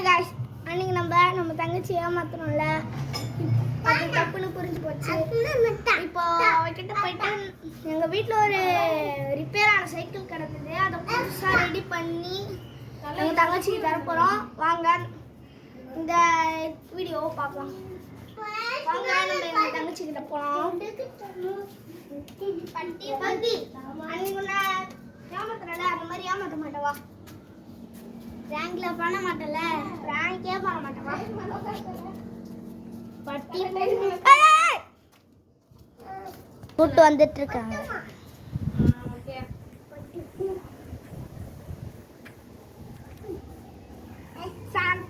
guys, அன்னைக்கு நம்ம தங்கச்சி ஏமாத்தணும்ல, அது தப்புன்னு புரிஞ்சு போச்சு. இப்போ அவகிட்ட போயிட்டு எங்கள் வீட்டில் ஒரு ரிப்பேர் ஆன சைக்கிள் கிடக்குது, அதை புதுசாக ரெடி பண்ணி எங்கள் தங்கச்சிக்கு தரப்போகிறோம். வாங்க இந்த வீடியோவை பார்க்கலாம். வாங்க நம்ம எங்கள் தங்கச்சிக்கிட்ட போகலாம். அன்னைக்கு ஏமாத்துறல, அந்த மாதிரி ஏமாற்ற மாட்டேவா? ரேங்க்ல பண்ண மாட்டல, ரேங்கே பண்ண மாட்டவா? பட்டி கூட்டு வந்துட்டு இருக்காங்க. சார்